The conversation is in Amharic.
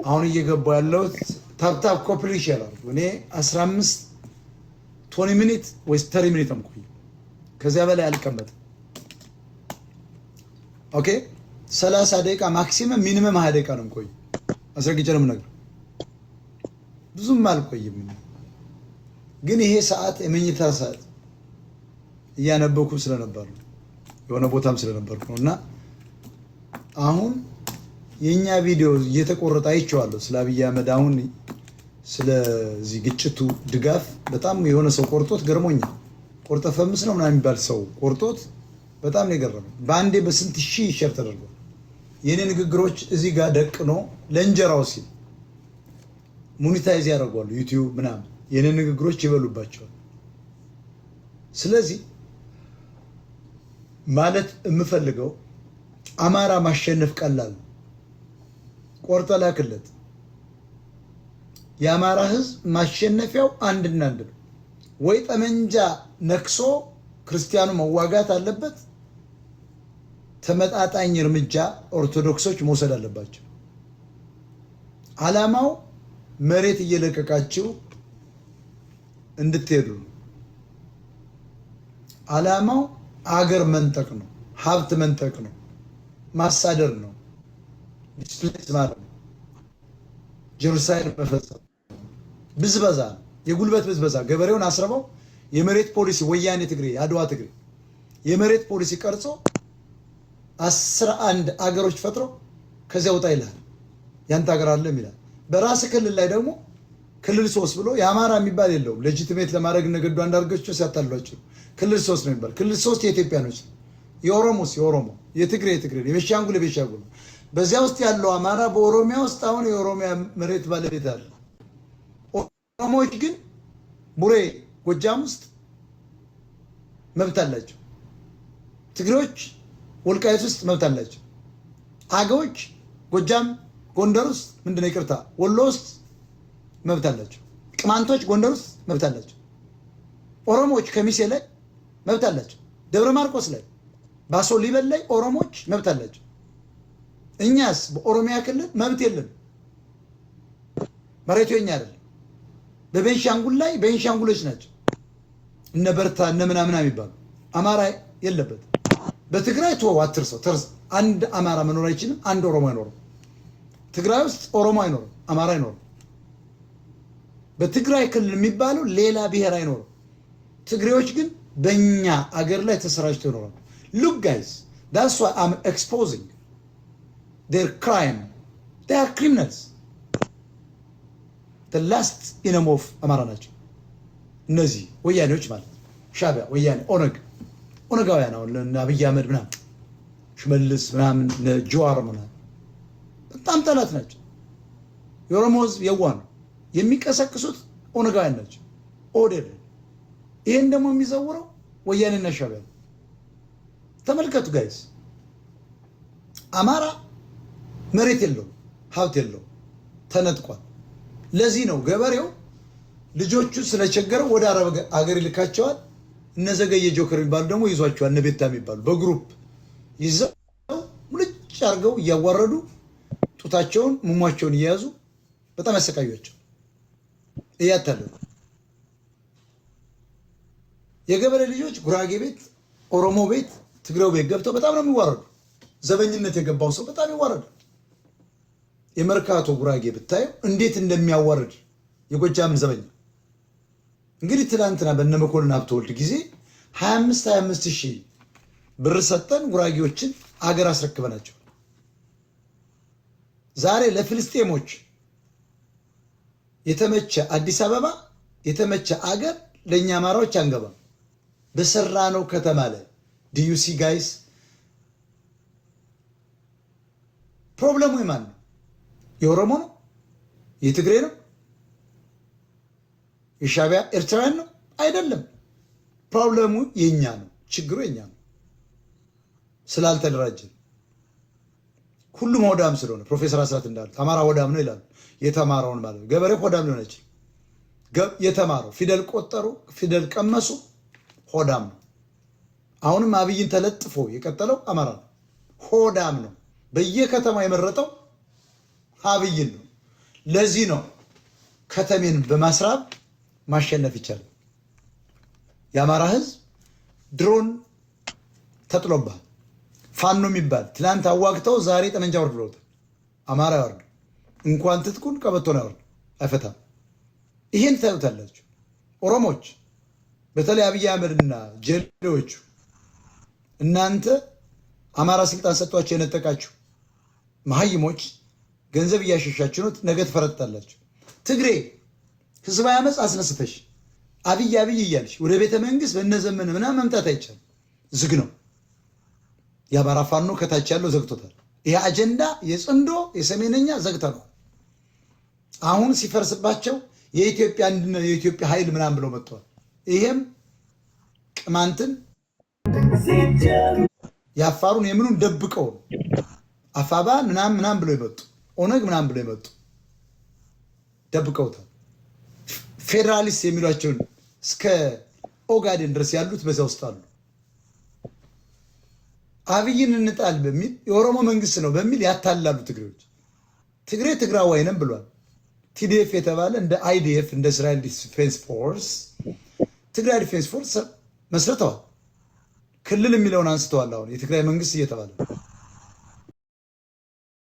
አሁን እየገባው ያለው ታፕታፕ ኮፕሊ ይሻላል። እኔ 15 20 ሚኒት ወይስ 30 ሚኒት ነው ቆይ ከዚያ በላይ አልቀመጥም። ኦኬ 30 ደቂቃ ማክሲመም ሚኒመም 20 ደቂቃ ነው ቆይ አስረግጬ ነው የምነግርህ። ብዙም አልቆይም። ግን ይሄ ሰዓት የመኝታ ሰዓት እያነበኩ ስለነበር የሆነ ቦታም ስለነበርኩ ነውና አሁን የኛ ቪዲዮ እየተቆረጠ አይቼዋለሁ። ስለ አብይ አህመድ አሁን ስለዚህ ግጭቱ ድጋፍ በጣም የሆነ ሰው ቆርጦት ገርሞኛል። ቆርጠ ፈምስ ነው ምናምን የሚባል ሰው ቆርጦት በጣም ነው የገረመኝ። በአንዴ በስንት ሺህ ሼር ተደርጓል። የኔ ንግግሮች እዚህ ጋር ደቅኖ ለእንጀራው ሲል ሞኔታይዝ ያደርጓሉ ዩቲዩብ ምናምን የኔ ንግግሮች ይበሉባቸዋል። ስለዚህ ማለት የምፈልገው አማራ ማሸነፍ ቀላል ነው። ቆርጠ ላክለት። የአማራ ህዝብ ማሸነፊያው አንድና አንድ ነው። ወይ ጠመንጃ ነክሶ ክርስቲያኑ መዋጋት አለበት፣ ተመጣጣኝ እርምጃ ኦርቶዶክሶች መውሰድ አለባቸው። ዓላማው መሬት እየለቀቃችሁ እንድትሄዱ ነው። ዓላማው አገር መንጠቅ ነው፣ ሀብት መንጠቅ ነው፣ ማሳደር ነው፣ ዲስፕሌስ ማለት ነው፣ ጄኖሳይድ መፈጸም፣ ብዝበዛ ነው፣ የጉልበት ብዝበዛ። ገበሬውን አስረበው የመሬት ፖሊሲ ወያኔ ትግሬ አድዋ ትግሬ የመሬት ፖሊሲ ቀርጾ 11 አገሮች ፈጥሮ ከዚያ ወጣ ይላል። ያንተ ሀገር አለም ይላል። በራስ ክልል ላይ ደግሞ ክልል 3 ብሎ የአማራ የሚባል የለውም። ሌጂቲሜት ለማድረግ ነገዱ አንዳርጋቸው ሲያታሏቸው ክልል 3 ነው የሚባል። ክልል 3 የኢትዮጵያኖች፣ የኦሮሞስ የኦሮሞ፣ የትግሬ የትግሬ፣ የቤንሻንጉል የቤንሻንጉል። በዚያ ውስጥ ያለው አማራ በኦሮሚያ ውስጥ አሁን የኦሮሚያ መሬት ባለቤት አለ። ኦሮሞዎች ግን ቡሬ ጎጃም ውስጥ መብት አላቸው። ትግሬዎች ወልቃይት ውስጥ መብት አላቸው። አገዎች ጎጃም ጎንደር ውስጥ ምንድነው ይቅርታ ወሎ ውስጥ መብት አላቸው። ቅማንቶች ጎንደር ውስጥ መብት አላቸው። ኦሮሞዎች ከሚሴ ላይ መብት አላቸው። ደብረ ማርቆስ ላይ ባሶ ሊበን ላይ ኦሮሞዎች መብት አላቸው። እኛስ በኦሮሚያ ክልል መብት የለም። መሬቱ የኛ አይደለም። በቤንሻንጉል ላይ ቤንሻንጉሎች ናቸው እነ በርታ እነ ምናምን የሚባሉ። አማራ የለበት። በትግራይ ተወው አትርሰው። አንድ አማራ መኖር አይችልም። አንድ ኦሮሞ አይኖርም። ትግራይ ውስጥ ኦሮሞ አይኖርም፣ አማራ አይኖርም። በትግራይ ክልል የሚባለው ሌላ ብሔር አይኖርም። ትግሬዎች ግን በእኛ አገር ላይ ተሰራጭተው ይኖራሉ። ሉክ ጋይስ that's why I'm exposing their crime. They are criminals. the last enemy of አማራ ናቸው እነዚህ ወያኔዎች ማለት ሻዕቢያ፣ ወያኔ፣ ኦነጋውያን አሁን አብይ አህመድ ምናምን ሽመልስ ምናምን ጀዋር ምናምን በጣም ጠላት ናቸው። የኦሮሞ ህዝብ የዋህ ነው። የሚቀሰቅሱት ኦነጋውያን ናቸው። ኦዴድ ይሄን ደግሞ የሚዘውረው ወያኔና ሻዕቢያ። ተመልከቱ ጋይስ፣ አማራ መሬት የለውም፣ ሀብት የለውም፣ ተነጥቋል። ለዚህ ነው ገበሬው ልጆቹ ስለቸገረው ወደ አረብ አገር ይልካቸዋል። እነ ዘገየ ጆከር የሚባሉ ደግሞ ይዟቸዋል። እነ ቤታ የሚባሉ በግሩፕ ይዘው ሙልጭ አድርገው እያዋረዱ ጡታቸውን ሙሟቸውን እየያዙ በጣም ያሰቃዩቸው እያታለሉ። የገበሬ ልጆች ጉራጌ ቤት፣ ኦሮሞ ቤት፣ ትግሬው ቤት ገብተው በጣም ነው የሚዋረዱ። ዘበኝነት የገባው ሰው በጣም ይዋረዱ። የመርካቶ ጉራጌ ብታየው እንዴት እንደሚያዋርድ የጎጃምን ዘበኛ። እንግዲህ ትናንትና በነመኮንን ሀብተወልድ ጊዜ 25 ሺህ ብር ሰጠን ጉራጌዎችን አገር አስረክበናቸው። ዛሬ ለፍልስጤሞች የተመቸ አዲስ አበባ የተመቸ አገር ለኛ አማራዎች አንገባም። በሰራነው ከተማ ላይ ዲዩሲ ጋይስ ፕሮብለሙ የማን ነው? የኦሮሞ ነው? የትግሬ ነው? የሻዕቢያ ኤርትራውያን ነው? አይደለም። ፕሮብለሙ የኛ ነው። ችግሩ የኛ ነው። ስላልተደራጀን ሁሉም ሆዳም ስለሆነ ፕሮፌሰር አስራት እንዳሉት አማራ ሆዳም ነው ይላሉ። የተማረውን ማለት ነው። ገበሬ ሆዳም ሊሆን አይችልም። የተማረው ፊደል ቆጠሩ፣ ፊደል ቀመሱ፣ ሆዳም ነው። አሁንም አብይን ተለጥፎ የቀጠለው አማራ ነው። ሆዳም ነው። በየከተማ የመረጠው አብይን ነው። ለዚህ ነው ከተሜን በማስራብ ማሸነፍ ይቻላል። የአማራ ህዝብ ድሮን ተጥሎባል። ፋኖ የሚባል ትናንት አዋግተው ዛሬ ጠመንጃ ወርድ ብለውታል። አማራ ያወርድ እንኳን ትጥቁን ቀበቶን ያወርድ አይፈታም። ይሄን ታዩታላችሁ። ኦሮሞች በተለይ አብይ አህመድና ጀሌዎቹ እናንተ አማራ ስልጣን ሰጥቷቸው የነጠቃችሁ መሀይሞች ገንዘብ እያሸሻችሁ ነው። ነገ ትፈረጥጣላችሁ። ትግሬ ህዝባዊ አመፅ አስነስተሽ አብይ እያልሽ ወደ ቤተ መንግስት በነዘመን ምናምን መምጣት አይቻልም። ዝግ ነው። የአማራ ፋኖ ከታች ያለው ዘግቶታል። ይሄ አጀንዳ የጽንዶ የሰሜነኛ ዘግተነዋል። አሁን ሲፈርስባቸው የኢትዮጵያ አንድነት የኢትዮጵያ ኃይል ምናምን ብለው መጥተዋል። ይሄም ቅማንትን የአፋሩን የምኑን ደብቀው አፋባ ምናምን ብለው ይመጡ ኦነግ ምናምን ብለው ይመጡ ደብቀውታል። ፌዴራሊስት የሚሏቸውን እስከ ኦጋዴን ድረስ ያሉት በዛ ውስጥ አሉ። አብይን እንጣል በሚል የኦሮሞ መንግስት ነው በሚል ያታላሉ ትግሬዎች። ትግሬ ትግራዋይ ነን ብሏል። ቲዲኤፍ የተባለ እንደ አይዲኤፍ እንደ እስራኤል ዲፌንስ ፎርስ ትግራይ ዲፌንስ ፎርስ መስርተዋል። ክልል የሚለውን አንስተዋል። አሁን የትግራይ መንግስት እየተባለ